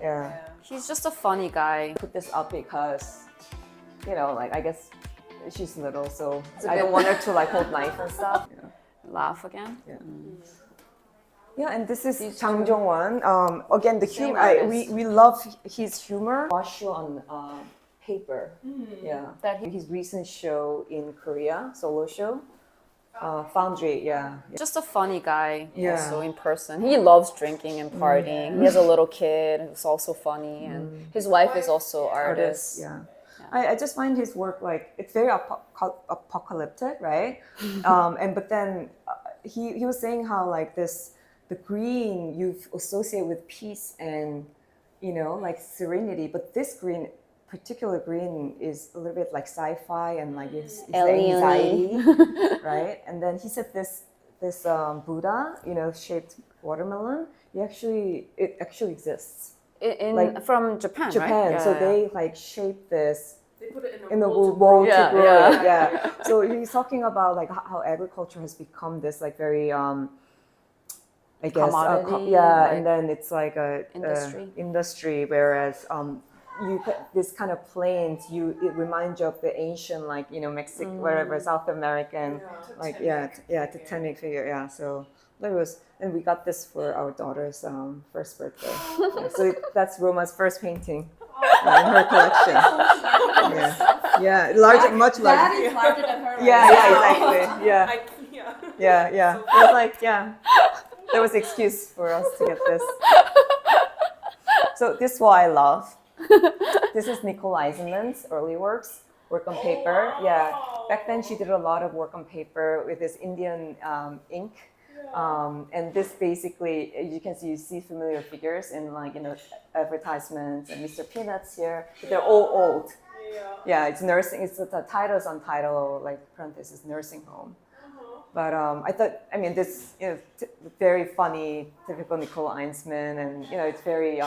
Yeah. He's just a funny guy. Put this up because, like I guess she's little, so a I bit- don't want her to like hold knife and stuff. Laugh again. Yeah. Yeah, and this is Jang Jongwan. Again, the Same humor. artist. We love his humor. Wash on paper. Yeah. That His recent show in Korea, solo show, Foundry. Yeah. Just a funny guy. Yeah. Also in person, he loves drinking and partying. He has a little kid who's also funny, and his wife is also artist. Yeah. I just find his work like it's very apocalyptic, right? But then he was saying how like the green you associate with peace and like serenity, but this particular green is a little bit like sci-fi and like it's anxiety, right? And then he said this Buddha, shaped watermelon. It actually exists. From Japan, Japan, right? so they like shape this They put it in the bowl. bowl to Yeah, grow yeah. it. Yeah. So he's talking about like how agriculture has become this like very I guess Commodity, yeah, like and then it's like a industry, whereas this kind of plains it reminds you of the ancient like Mexico, wherever South American like totemic figure. Yeah, so that was, and we got this for our daughter's first birthday. Yeah, so that's Roma's first painting in her collection. Yeah, larger, much larger. That is larger than her. Exactly. Yeah. Yeah. It was like, there was excuse for us to get this. So this is what I love. This is Nicole Eisenman's early work on paper. Yeah, back then she did a lot of work on paper with this Indian ink. And this basically, you can see familiar figures in like advertisements and Mr. Peanuts here. But they're all old. Yeah, it's nursing. It's the titles on title like parenthesis nursing home. But this very funny, typical Nicole Eisenman, and it's very.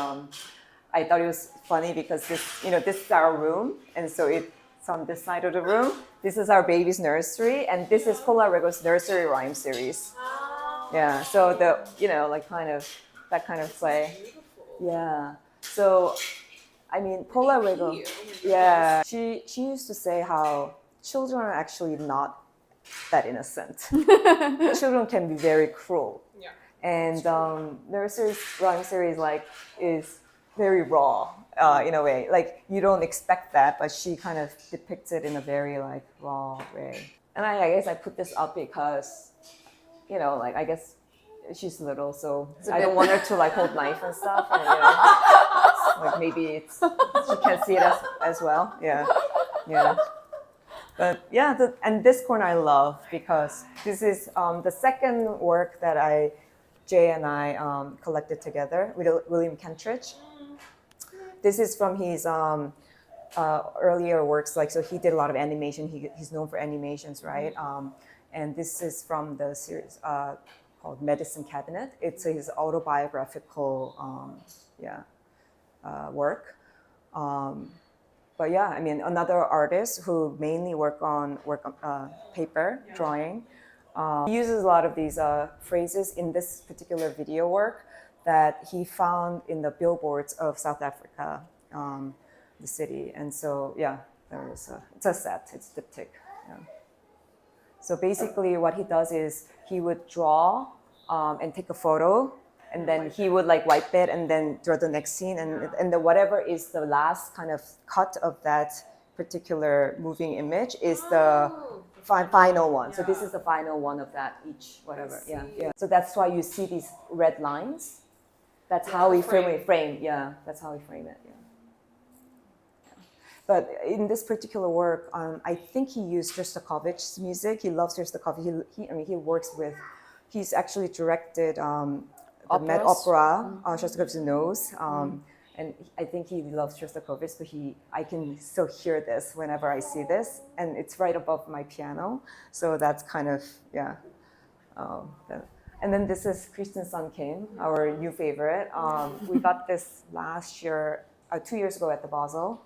I thought it was funny because this is our room, and so it's on this side of the room. This is our baby's nursery, and this is Paula Rego's nursery rhyme series. Yeah, so the like kind of that kind of play. Yeah, so Paula Rego. Yeah, she used to say how children are actually not that innocent. Children can be very cruel. Yeah. And nursery rhyme series like is very raw in a way. Like you don't expect that, but she kind of depicts it in a very like raw way. And I guess I put this up because like I guess she's little, so I don't want her to like hold knife and stuff. And, like maybe she can see it as well. Yeah. But yeah, and this corner I love because this is the second work that Jay and I collected together with William Kentridge. This is from his earlier works, like so he did a lot of animation. He's known for animations, right? And this is from the series called Medicine Cabinet. It's his autobiographical work. But yeah, another artist who mainly work on paper, drawing. He uses a lot of these phrases in this particular video work that he found in the billboards of South Africa, the city. And so, it's a set, it's diptych. Yeah. So basically what he does is he would draw and take a photo, and then he would like wipe it and then draw the next scene, and the whatever is the last kind of cut of that particular moving image is the final one. So this is the final one of that each whatever. Yeah. So that's why you see these red lines. That's how we frame. Yeah, that's how we frame it. Yeah. But in this particular work, I think he used Shostakovich's music. He loves Shostakovich. He works with. He's actually directed the Met Opera, Shostakovich's Nose, and I think he loves Shostakovich. So I can still hear this whenever I see this, and it's right above my piano. So that's kind of And then this is Kristen Kim, our new favorite. We got this last year, 2 years ago at the Basel.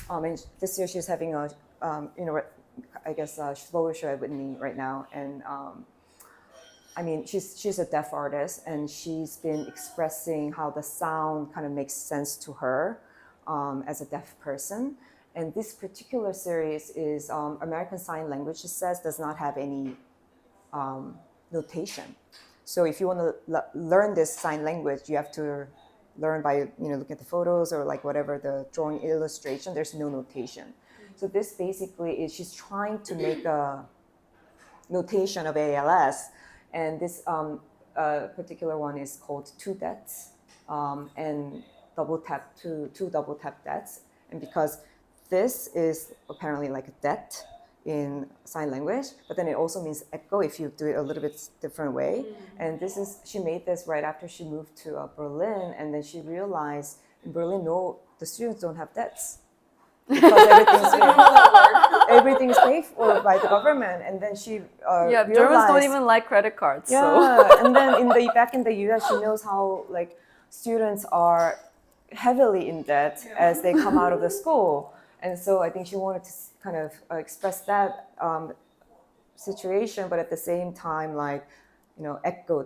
And this year she's having a, I guess, a solo show at Whitney right now. And I mean, she's a deaf artist, and she's been expressing how the sound kind of makes sense to her as a deaf person. And this particular series is American Sign Language, it says, does not have any notation. So if you want to learn this sign language, you have to learn by looking at the photos or like whatever the drawing illustration. There's no notation. So this basically is she's trying to make a notation of ALS, and this particular one is called two deaths and two double tap deaths, and because this is apparently like a death in sign language, but then it also means echo if you do it a little bit different way. And she made this right after she moved to Berlin, and then she realized in Berlin, no, the students don't have debts because everything's paid for by the government. And then she realized, Germans don't even like credit cards. yeah, So. and then back in the U.S., she knows how like students are heavily in debt as they come out of the school. And so I think she wanted to kind of express that situation, but at the same time, like,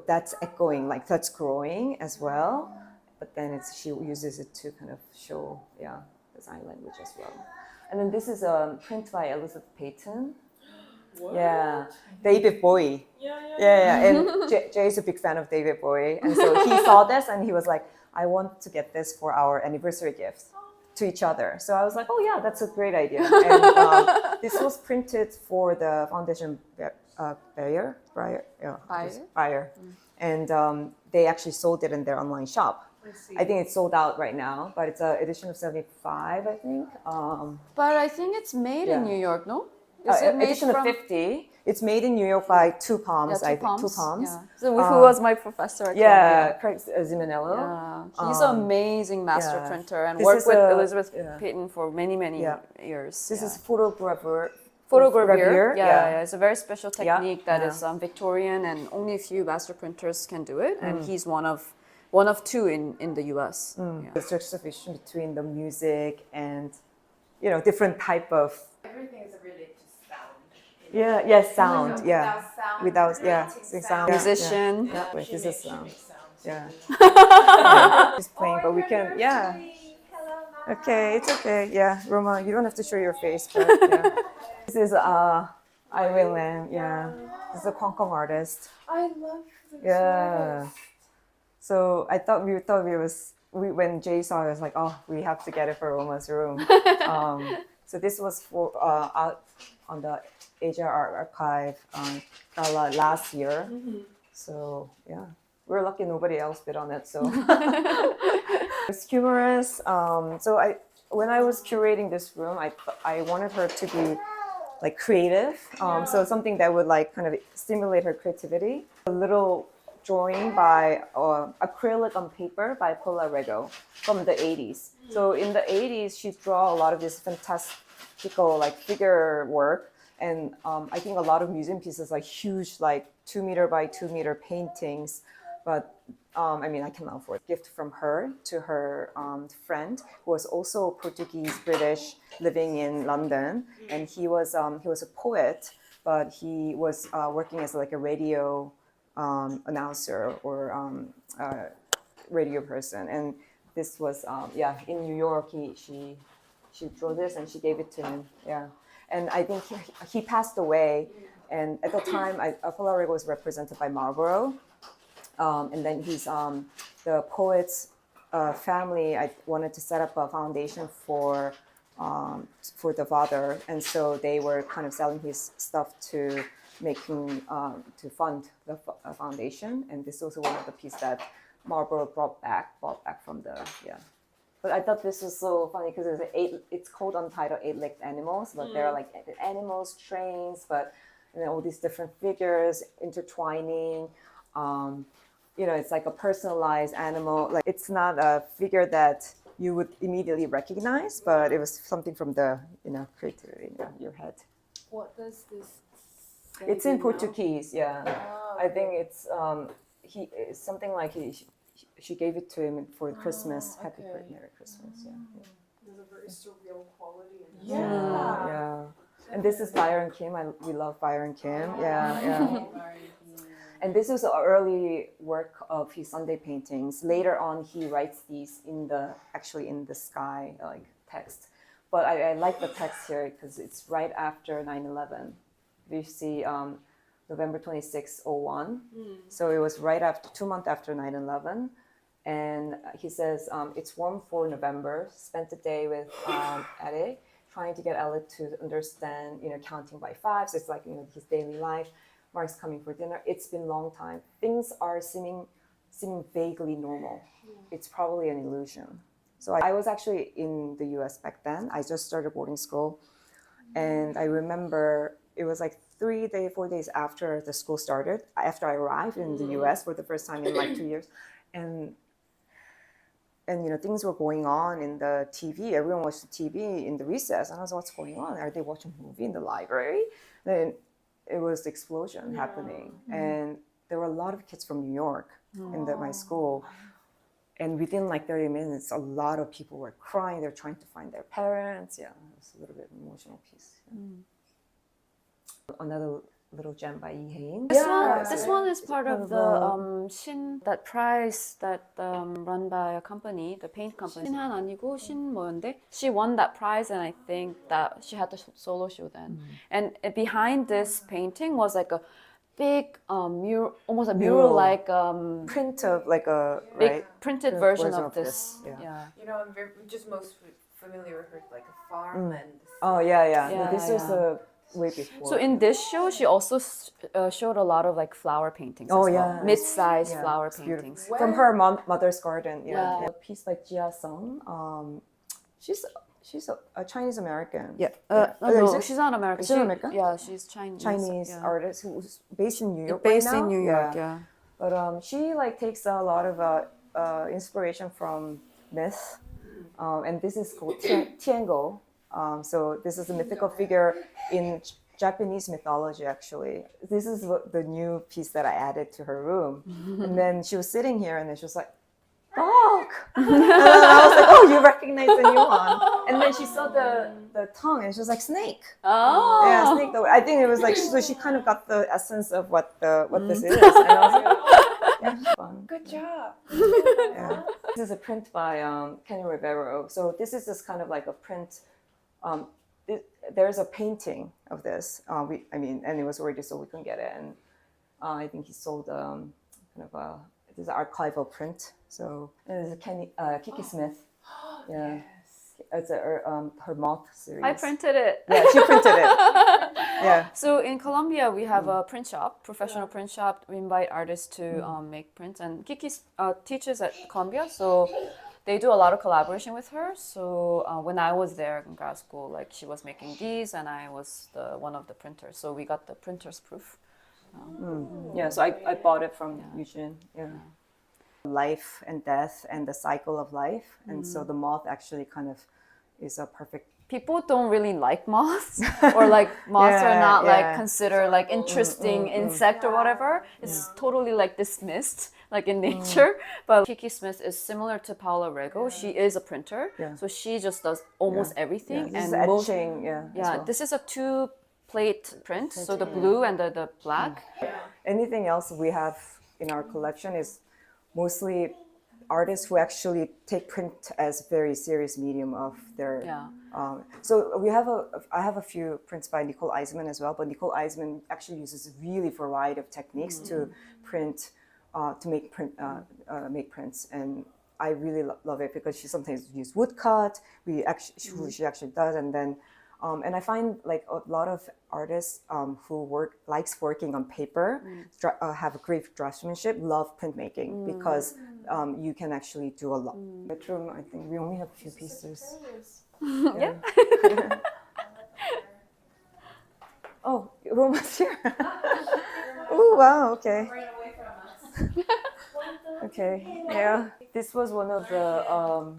that's echoing, like that's growing as well. But then she uses it to kind of show, the sign language as well. And then this is a print by Elizabeth Peyton. What? Yeah, David Bowie. Yeah. And Jay is a big fan of David Bowie. And so he saw this and he was like, I want to get this for our anniversary gift to each other. So I was like, oh yeah, that's a great idea. And this was printed for the foundation Bayer. And they actually sold it in their online shop. I think it's sold out right now, but it's an edition of 75, I think. But I think it's made in New York, no? Edition of 50. It's made in New York by Two Palms, I think. Two Palms. Yeah. So who was my professor at Craig Ziminello. Yeah. He's an amazing master printer and This worked is with a- Elizabeth yeah. Peyton for many years. This is photogravure. photogravure. Yeah, it's a very special Yeah, technique that yeah. is Victorian, and only a few master printers can do it. And he's one of two in the U.S. Yeah. The juxtaposition between the music and, different type of. Everything is related to sound. Sound. Without sound. Musician. Yeah. Wait, this is She sound. makes sounds. Yeah. Just playing, but we can. Yeah. Okay, it's okay. Yeah, Roma, you don't have to show your face, but yeah. This is Hyein Wing Lam. Yeah. This is a Hong Kong artist. I love this. Yeah. So when Jay saw it, I was like, oh, we have to get it for Roma's room. So this was for out on the Asia Art Archive gala last year. So yeah, we're lucky nobody else bid on it. So it's humorous. So when I was curating this room, I wanted her to be like creative. So something that would like kind of stimulate her creativity. A little drawing by acrylic on paper by Paula Rego from the 80s. So in the 80s, she draw a lot of this fantastical like figure work. And I think a lot of museum pieces, like huge, like 2 meter by 2 meter paintings. But I cannot afford a gift from her to her friend who was also Portuguese British living in London. And he was a poet, but he was working as like a radio announcer or radio person, and this was in New York. She drew this and she gave it to him. Yeah, and I think he passed away, and at the time, Paula Rego was represented by Marlborough, and then he's the poet's family. I wanted to set up a foundation for the father, and so they were kind of selling his stuff to fund the foundation, and this was one of the pieces that Marlborough brought back from the But I thought this was so funny because it's called Untitled Eight-Legged Animals, but there are like animals, trains, but all these different figures intertwining. It's like a personalized animal. Like it's not a figure that you would immediately recognize, but it was something from the creativity in your head. What does this say? It's in Do you know? Portuguese, yeah. Oh, I think it's it's something like she gave it to him for Christmas. Happy okay. Merry Christmas, yeah. There's a very surreal quality in it. Yeah. And this is Byron Kim. We love Byron Kim. Yeah. And this is an early work of his Sunday paintings. Later on, he writes these in the sky, like text. But I like the text here because it's right after 9/11. You see November 26, 01. So it was right after, 2 months after 9/11. And he says, it's warm for November, spent the day with Ade, trying to get Ella to understand, counting by five. So it's like, his daily life. Mark's coming for dinner. It's been a long time. Things are seeming vaguely normal. It's probably an illusion. So I was actually in the US back then. I just started boarding school. And I remember it was like 4 days after the school started, after I arrived in the US for the first time in like 2 years. And things were going on in the TV. Everyone watched the TV in the recess. And I was like, what's going on? Are they watching a movie in the library? Then it was the explosion happening. And there were a lot of kids from New York in my school. And within like 30 minutes, a lot of people were crying. They're trying to find their parents. Yeah, it was a little bit emotional piece. Another little gem by Hyein. This one is part of the Shin, that prize that run by a company, the paint company. 신한 아니고 신 뭐였는데? She won that prize, and I think that she had the solo show then. And behind this painting was like a big mural, almost a mural-like Print of like a big printed version of this. this. Yeah. I'm just most familiar with her like a farm and. Oh yeah. Yeah, This was way before. So in this show, she also showed a lot of like flower paintings. Oh, as well. yeah. Mid-sized flower It's beautiful. paintings. From her mother's garden. Yeah. A piece by Jia Sung. She's a Chinese American. No, she's not American. She's not American? Yeah, she's Chinese. Chinese yeah. artist who's based in New York. Based right now. in New York, yeah. But she like takes a lot of inspiration from myth, and this is called Tiango. So this is a mythical figure in Japanese mythology. Actually, this is the new piece that I added to her room. And then she was sitting here, and then she was like, "Dog!" And then I was like, "Oh, you recognize the new one?" And then she saw the tongue, and she was like, "Snake." Oh. Yeah, snake. I think it was like so she kind of got the essence of what this is. And I was like, yeah, fun. Good job. Yeah. This is a print by Kenny Rivero. So this is just kind of like a print. There's a painting of this. And it was already sold. We couldn't get it, and I think he sold this is an archival print. So and this is Kiki Smith. Yeah. It's her moth series. I printed it. Yeah, she printed it. Yeah. So in Colombia, we have a print shop, professional print shop. We invite artists to make prints, and Kiki teaches at Columbia, so they do a lot of collaboration with her. So when I was there in grad school, like she was making these, and I was one of the printers. So we got the printer's proof. Yeah. So I bought it from Eugene. Yeah. Life and death and the cycle of life, and so the moth actually kind of is a perfect. People don't really like moths, or like moths are not like considered like interesting insect or whatever. It's totally like dismissed, like in nature. But Kiki Smith is similar to Paula Rego. She is a printer, so she just does almost everything. This And is etching, as well. This is a 2-plate print, so the blue and the black. Anything else we have in our collection is mostly artists who actually take print as very serious medium of their. So I have a few prints by Nicole Eisenman as well, but Nicole Eisenman actually uses a really variety of techniques to print, to make prints, and I really love it because she sometimes uses woodcut. She actually does, and then. And I find like a lot of artists who likes working on paper, have a great draftsmanship, love printmaking because you can actually do a lot. Bedroom, I think we only have a few pieces. Yeah. Oh, Roma's here. Oh wow, okay. Okay, yeah. This was one of the.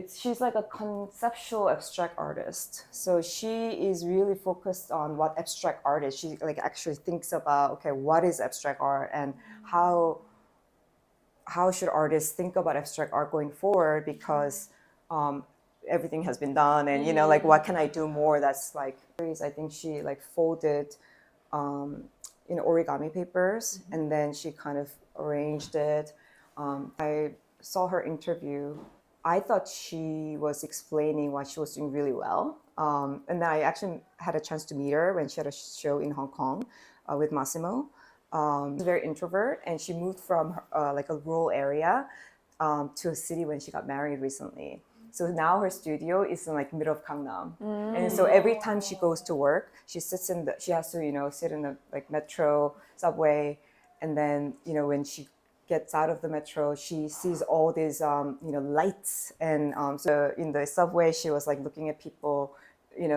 She's like a conceptual abstract artist. So she is really focused on what abstract art is. She like actually thinks about, okay, what is abstract art and how should artists think about abstract art going forward, because everything has been done, and like what can I do more that's like, I think she like folded origami papers, and then she kind of arranged it. I saw her interview. I thought she was explaining what she was doing really well. And then I actually had a chance to meet her when she had a show in Hong Kong with Massimo. She's very introvert, and she moved from like a rural area to a city when she got married recently. So now her studio is in like middle of Gangnam, and so every time she goes to work, she has to sit in the like metro, subway, and then when she gets out of the metro, she sees all these lights, and so in the subway she was like looking at people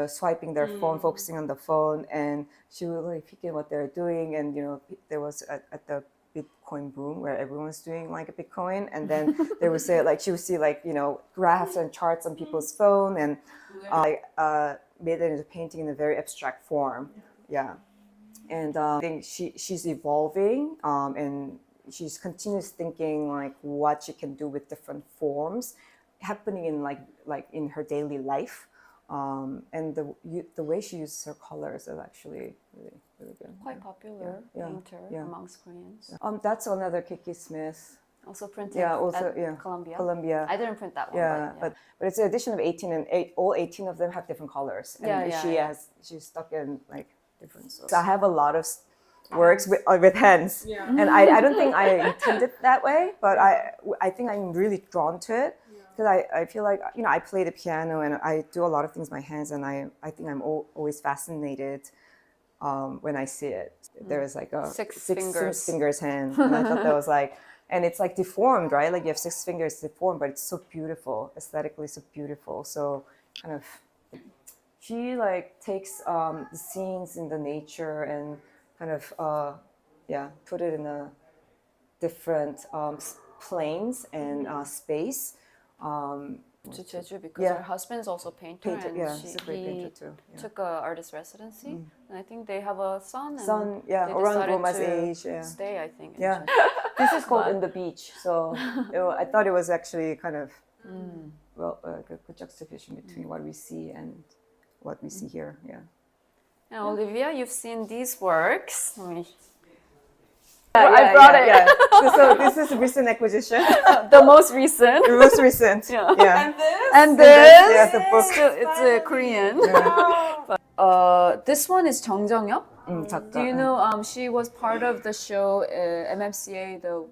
swiping their phone, focusing on the phone, and she would like peek in what they're doing, and there was at the Bitcoin boom where everyone's doing like a Bitcoin, and then they would say like she would see like graphs and charts on people's phone, and made it into painting in a very abstract form. Yeah, and I think she's evolving, and she's continuous thinking like what she can do with different forms happening in like in her daily life. And the way she uses her colors is actually really good. Quite popular painter amongst Koreans. That's another Kiki Smith. Also printed at Columbia. Columbia. I didn't print that one. Yeah, but it's an edition of 18, and all 18 of them have different colors. And she's stuck in like different. So I have a lot of works with hands, and I don't think I intended that way, but I think I'm really drawn to it. Because I feel like, I play the piano and I do a lot of things with my hands, and I think I'm always fascinated when I see it. There is like a six fingers hand, and I thought that was like, and it's like deformed, right? Like you have 6 fingers deformed, but it's so beautiful, aesthetically so beautiful. So kind of, she like takes the scenes in the nature and kind of, put it in a different planes and space. To Jeju because her husband is also a painter, and he's a great painter too. Took a artist residency, and I think they have a son. And they around Roma's age. Stay, I think. This is called In the Beach. So I thought it was actually kind of a good juxtaposition between what we see and what we see here. Yeah. Now, Olivia, you've seen these works. I brought it. Yeah. So this is a recent acquisition. The most recent. The most recent. Yeah. And this. Yeah, the book. It's a Korean. This one is Jung Jung-hyuk. Do you know she was part of the show MMCA, the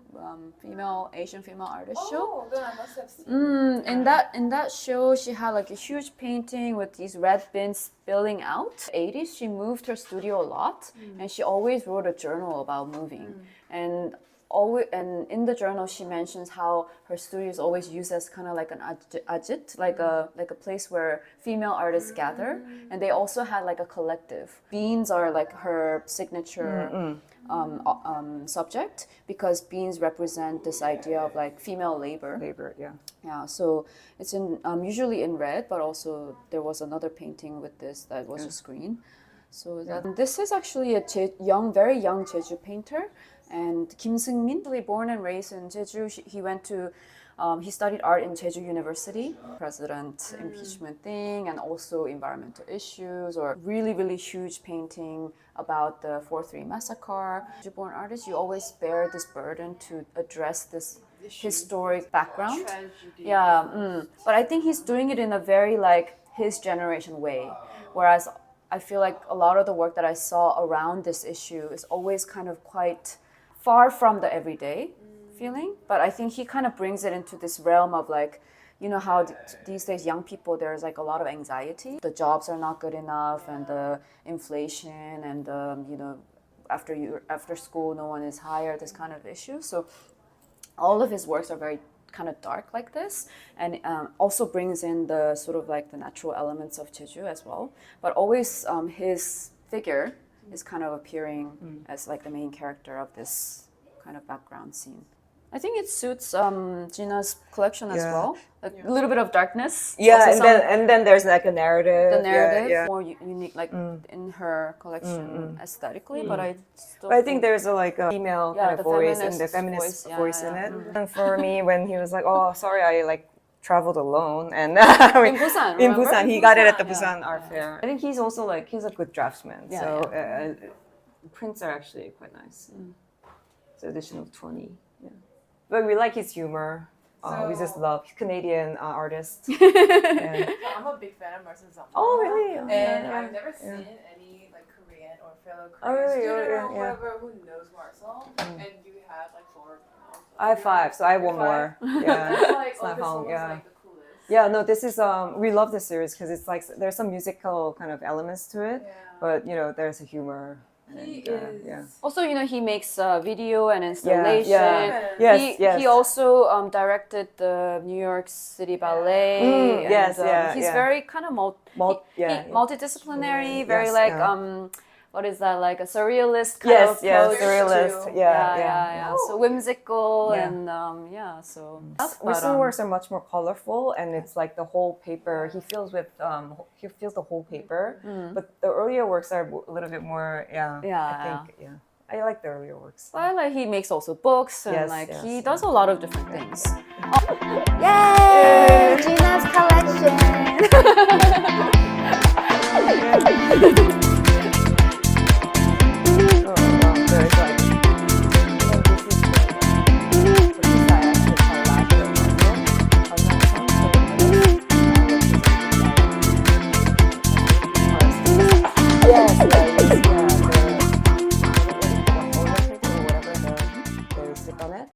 Asian female artist show? Oh, then I must have seen In that show, she had like a huge painting with these red bins spilling out. 80s, she moved her studio a lot, and she always wrote a journal about moving. And in the journal, she mentions how her studio is always used as kind of like an ajit, like a place where female artists gather, and they also had like a collective. Beans are like her signature subject, because beans represent this idea of like female labor. Yeah. So it's usually in red, but also there was another painting with this that was a screen. So this is actually a very young Jeju painter. And Kim Seungmin, born and raised in Jeju, he studied art in Jeju University. President impeachment thing, and also environmental issues, or really, really huge painting about the 4/3 massacre. Jeju-born artists, you always bear this burden to address this historic background. tragedy. But I think he's doing it in a very like his generation way, whereas I feel like a lot of the work that I saw around this issue is always kind of quite far from the everyday feeling, but I think he kind of brings it into this realm of like, how these days young people, there's like a lot of anxiety. The jobs are not good enough, and the inflation, and after school no one is hired, this kind of issue. So all of his works are very kind of dark like this, and also brings in the sort of like the natural elements of Jeju as well, but always his figure is kind of appearing as like the main character of this kind of background scene. I think it suits Gina's collection as well. Like a little bit of darkness. And then there's like a narrative. The narrative more unique, like in her collection aesthetically. But I think there's a female kind of voice and the feminist voice in it. And for me, when he was like, "Oh, sorry, I like traveled alone," and in Busan, in Busan, he got it at the Busan Art Fair. I think he's also he's a good draftsman. So prints are actually quite nice. It's edition of 20. Yeah, but we like his humor. We just love Canadian artist. Yeah. So I'm a big fan of Marcel Dzama. Oh, really? And Yeah. I've never seen any like Korean or fellow Oh, Korean really? student Yeah, or yeah. whoever who knows Marcel. And you have like 4. I have 5, so I have one more. Yeah. It's like, It's oh, not this how- one was yeah. like the coolest. Yeah, no, this is we love this series because it's like there's some musical kind of elements to it, Yeah. but you know there's a humor. He and, is. yeah. Also, you know, he makes video and installation. yeah. Yes, yes. He also directed the New York City Ballet. yes, and, he's yeah. very kind of multidisciplinary, very Yes, like yeah. what is that, like a surrealist kind of yes, approach surrealist. to- Yeah. So whimsical Yeah. and so. Recent works are much more colorful, and it's like the whole paper. He feels the whole paper, but the earlier works are a little bit more. I think. I like the earlier works. Well, like he makes also books and Yes, like yes, he yeah. does a lot of different things. Yay! Gina's collection!